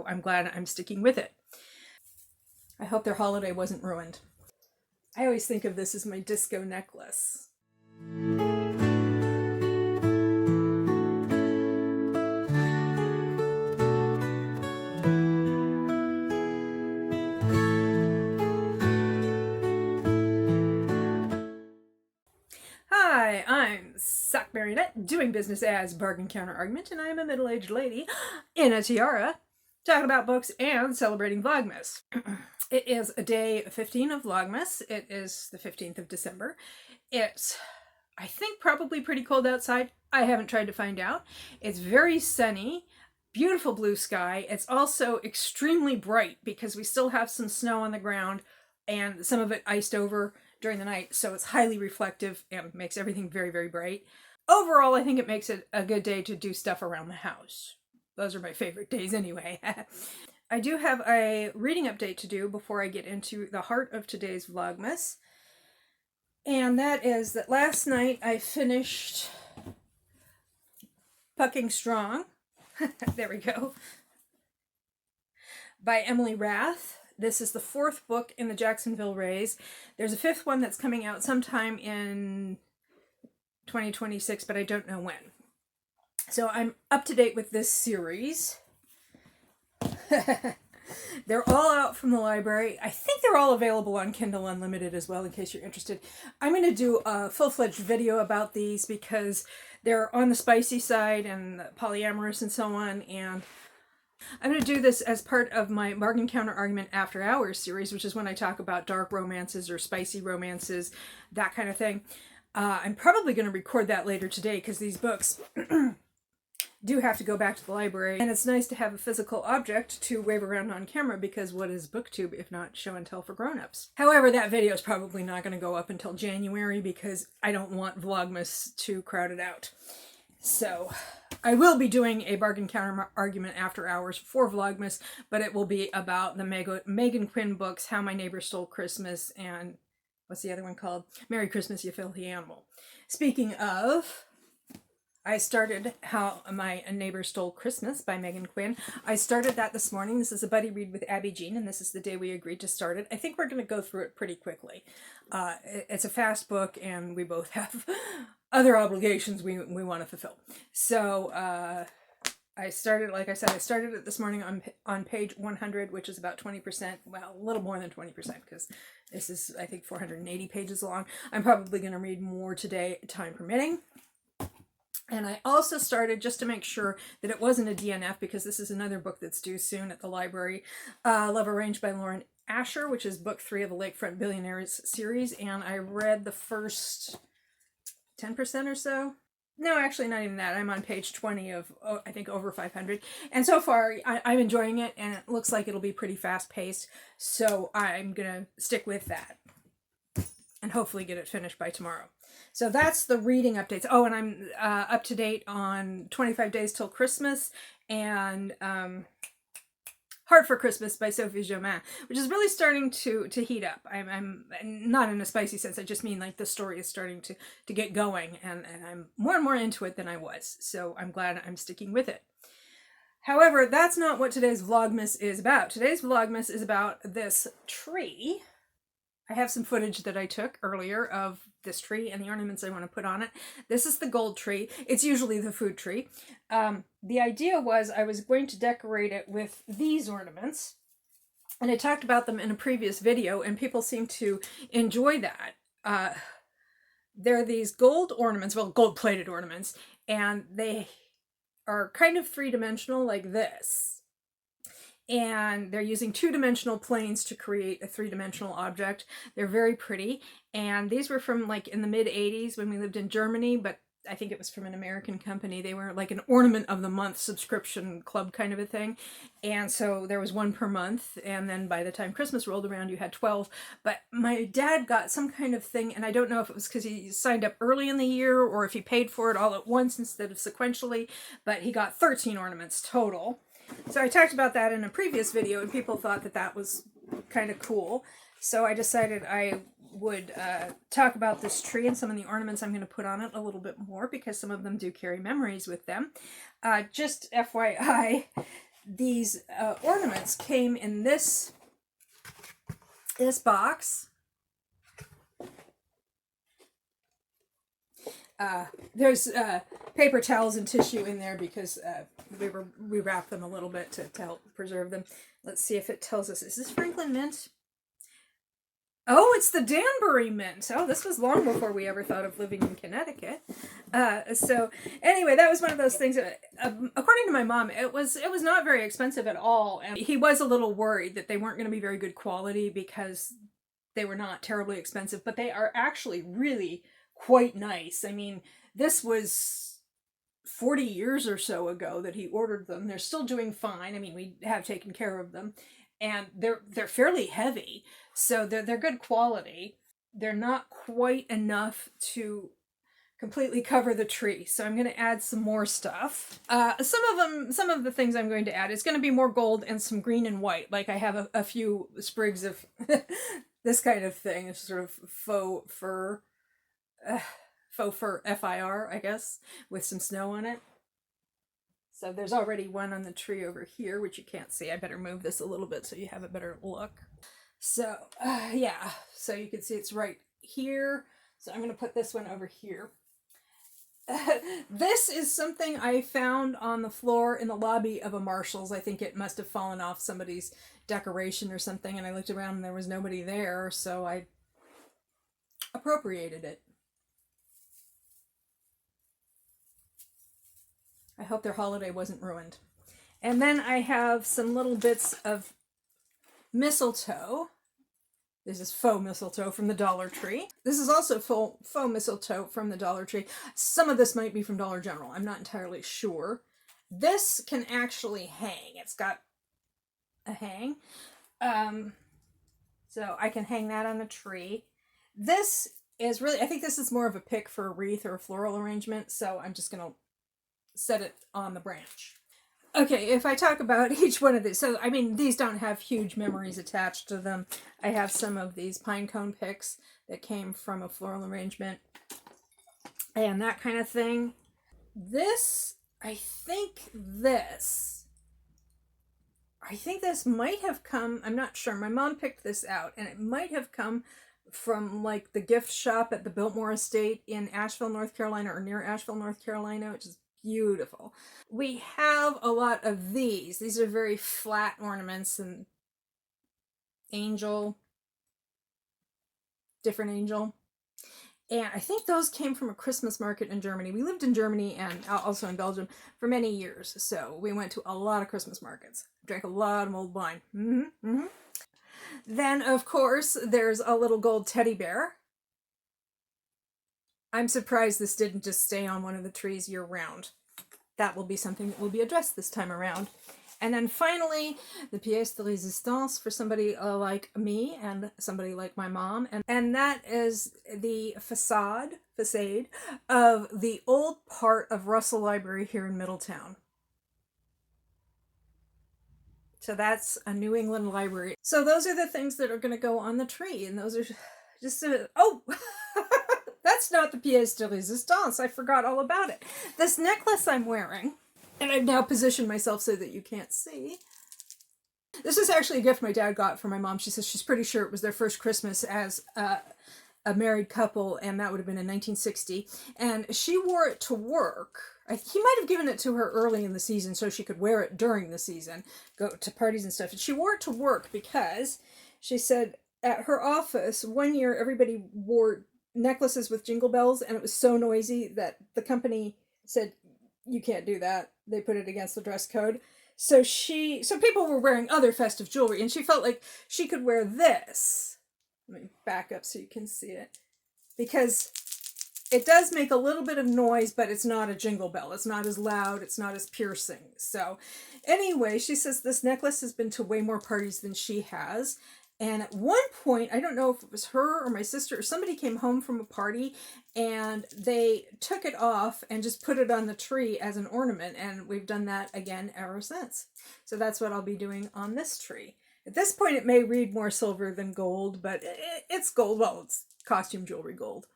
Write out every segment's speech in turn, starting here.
I'm glad I'm sticking with it. I hope their holiday wasn't ruined. I always think of this as my disco necklace. Hi, I'm Sock Marionette, doing business as Bargain Counter Argument, and I'm a middle-aged lady in a tiara, talking about books and celebrating Vlogmas. It is day 15 of Vlogmas. It is the 15th of December. It's, I think, probably pretty cold outside. I haven't tried to find out. It's very sunny, beautiful blue sky. It's also extremely bright because we still have some snow on the ground and some of it iced over during the night, so it's highly reflective and makes everything very, very bright. Overall, I think it makes it a good day to do stuff around the house. Those are my favorite days anyway. I do have a reading update to do before I get into the heart of today's Vlogmas. And that is that last night I finished Pucking Strong. There we go. By Emily Rath. This is the 4th book in the Jacksonville Rays. There's a 5th one that's coming out sometime in 2026, but I don't know when. So I'm up to date with this series. They're all out from the library. I think they're all available on Kindle Unlimited as well, in case you're interested. I'm going to do a full-fledged video about these because they're on the spicy side and polyamorous and so on, and I'm going to do this as part of my Bargain Counter Argument After Hours series, which is when I talk about dark romances or spicy romances, that kind of thing. I'm probably going to record that later today because these books do have to go back to the library, and it's nice to have a physical object to wave around on camera because what is BookTube if not show and tell for grown-ups? However, that video is probably not going to go up until January because I don't want Vlogmas to crowd it out. So I will be doing a Bargain Counter Argument After Hours for Vlogmas, but it will be about the Megan Quinn books, How My Neighbor Stole Christmas, and what's the other one called? Merry Christmas, You Filthy Animal. Speaking of, I started How My Neighbor Stole Christmas by Megan Quinn. I started that this morning. This is a buddy read with Abby Jean, and this is the day we agreed to start it. I think we're going to go through it pretty quickly. It's a fast book, and we both have other obligations we want to fulfill. So I started, like I said, I started it this morning on page 100, which is about 20%, well, a little more than 20%, because this is, I think, 480 pages long. I'm probably going to read more today, time permitting. And I also started, just to make sure that it wasn't a DNF, because this is another book that's due soon at the library, Love Arranged by Lauren Asher, which is book 3 of the Lakefront Billionaires series, and I read the first 10% or so. No, actually not even that. I'm on page 20 of, I think, over 500. And so far, I'm enjoying it, and it looks like it'll be pretty fast-paced, so I'm going to stick with that and hopefully get it finished by tomorrow. So that's the reading updates. Oh, and I'm up to date on 25 Days Till Christmas and Heart for Christmas by Sophie Jomain, which is really starting to heat up. I'm not in a spicy sense. I just mean like the story is starting to get going, and I'm more and more into it than I was. So I'm glad I'm sticking with it. However, that's not what today's Vlogmas is about. Today's Vlogmas is about this tree. I have some footage that I took earlier of this tree and the ornaments I want to put on it. This is the gold tree. It's usually the food tree. The idea was I was going to decorate it with these ornaments, and I talked about them in a previous video, and people seem to enjoy that. They're these gold ornaments, well, gold-plated ornaments, and they are kind of three-dimensional like this. And they're using 2-dimensional planes to create a 3-dimensional object. They're very pretty. And these were from like in the mid-80s when we lived in Germany, but I think it was from an American company. They were like an ornament of the month subscription club kind of a thing. And so there was one per month. And then by the time Christmas rolled around, you had 12. But my dad got some kind of thing, and I don't know if it was because he signed up early in the year or if he paid for it all at once instead of sequentially, but he got 13 ornaments total. So I talked about that in a previous video, and people thought that that was kind of cool. So I decided I would talk about this tree and some of the ornaments I'm going to put on it a little bit more, because some of them do carry memories with them. Just FYI, these ornaments came in this box. There's paper towels and tissue in there because we wrap them a little bit to help preserve them. Let's see if it tells us. Is this Franklin mint? Oh, it's the Danbury mint. Oh, this was long before we ever thought of living in Connecticut. So anyway, that was one of those things that, according to my mom, it was not very expensive at all. And he was a little worried that they weren't going to be very good quality because they were not terribly expensive, but they are actually really quite nice. I mean, this was 40 years or so ago that he ordered them. They're still doing fine. I mean, we have taken care of them, and they're fairly heavy, so they're good quality. They're not quite enough to completely cover the tree, so I'm going to add some more stuff. Some of the things I'm going to add is going to be more gold and some green and white. Like I have a few sprigs of this kind of thing. It's sort of faux fur, FIR, I guess, with some snow on it. So there's already one on the tree over here, which you can't see. I better move this a little bit so you have a better look. So, yeah, so you can see it's right here. So I'm going to put this one over here. This is something I found on the floor in the lobby of a Marshall's. I think it must have fallen off somebody's decoration or something, and I looked around and there was nobody there, so I appropriated it. I hope their holiday wasn't ruined. And then I have some little bits of mistletoe. This is faux mistletoe from the Dollar Tree. This is also faux mistletoe from the Dollar Tree. Some of this might be from Dollar General. I'm not entirely sure. This can actually hang. It's got a hang. So I can hang that on the tree. This is really, I think this is more of a pick for a wreath or a floral arrangement. So I'm just going to set it on the branch. Okay, if I talk about each one of these, so I mean, these don't have huge memories attached to them. I have some of these pine cone picks that came from a floral arrangement and that kind of thing. This, I think this might have come, I'm not sure, my mom picked this out, and it might have come from like the gift shop at the Biltmore Estate in Asheville, North Carolina, or near Asheville, North Carolina, which is beautiful. We have a lot of these. These are very flat ornaments and angel, different angel. And I think those came from a Christmas market in Germany. We lived in Germany and also in Belgium for many years. So we went to a lot of Christmas markets. Drank a lot of mulled wine. Then, of course, there's a little gold teddy bear. I'm surprised this didn't just stay on one of the trees year round. That will be something that will be addressed this time around. And then finally, the pièce de résistance for somebody like me and somebody like my mom. And that is the facade of the old part of Russell Library here in Middletown. So that's a New England library. So those are the things that are going to go on the tree. And those are just, oh, that's not the pièce de résistance. I forgot all about it. This necklace I'm wearing, and I've now positioned myself so that you can't see. This is actually a gift my dad got for my mom. She says she's pretty sure it was their first Christmas as a married couple, and that would have been in 1960. And she wore it to work. He might have given it to her early in the season so she could wear it during the season, go to parties and stuff. And she wore it to work because she said at her office one year everybody wore necklaces with jingle bells, and it was so noisy that the company said, you can't do that. They put it against the dress code. So people were wearing other festive jewelry, and she felt like she could wear this. Let me back up so you can see it. Because it does make a little bit of noise, but it's not a jingle bell. It's not as loud. It's not as piercing. So anyway, she says this necklace has been to way more parties than she has. And at one point, I don't know if it was her or my sister or somebody came home from a party and they took it off and just put it on the tree as an ornament. And we've done that again ever since. So that's what I'll be doing on this tree. At this point, it may read more silver than gold, but it's gold. Well, it's costume jewelry gold.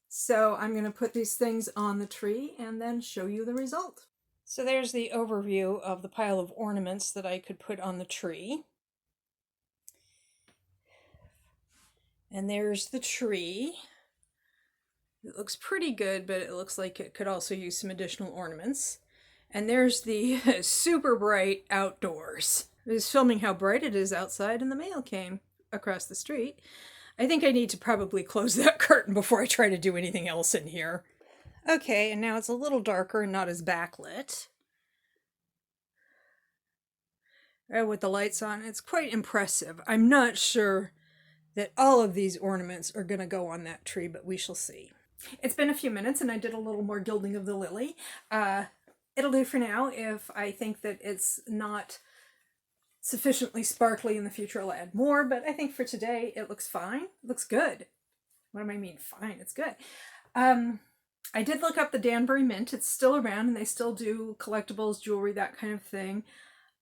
So I'm going to put these things on the tree and then show you the result. So there's the overview of the pile of ornaments that I could put on the tree. And there's the tree. It looks pretty good, but it looks like it could also use some additional ornaments. And there's the super bright outdoors. I was filming how bright it is outside and the mail came across the street. I think I need to probably close that curtain before I try to do anything else in here. Okay, and now it's a little darker and not as backlit. With the lights on, it's quite impressive. I'm not sure that all of these ornaments are going to go on that tree, but we shall see. It's been a few minutes and I did a little more gilding of the lily. It'll do for now. If I think that it's not sufficiently sparkly in the future, I'll add more, but I think for today it looks fine. It looks good. What do I mean fine? It's good. I did look up the Danbury Mint. It's still around and they still do collectibles, jewelry, that kind of thing.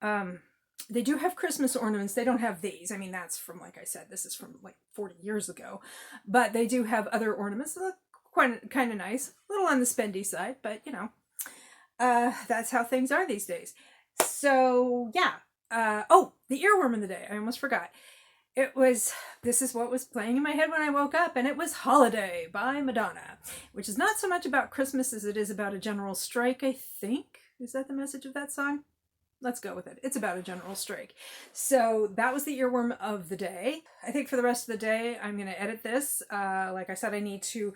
They do have Christmas ornaments. They don't have these. I mean, that's from, like I said, this is from like 40 years ago. But they do have other ornaments that look quite kind of nice. A little on the spendy side, but you know, that's how things are these days. So yeah. Oh, the earworm of the day. I almost forgot. This is what was playing in my head when I woke up, and it was Holiday by Madonna, which is not so much about Christmas as it is about a general strike, I think. Is that the message of that song? Let's go with it. It's about a general strike. So that was the earworm of the day. I think for the rest of the day, I'm going to edit this. Like I said, I need to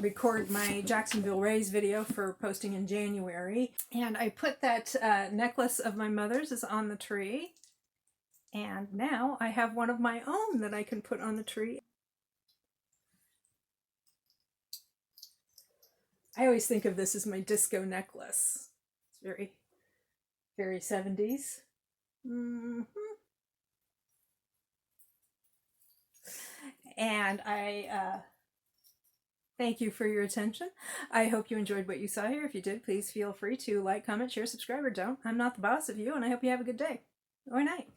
record my Jacksonville Rays video for posting in January. And I put that necklace of my mother's is on the tree. And now I have one of my own that I can put on the tree. I always think of this as my disco necklace. It's very 70s. And I thank you for your attention. I hope you enjoyed what you saw here. If you did, please feel free to like, comment, share, subscribe, or don't. I'm not the boss of you, and I hope you have a good day or night.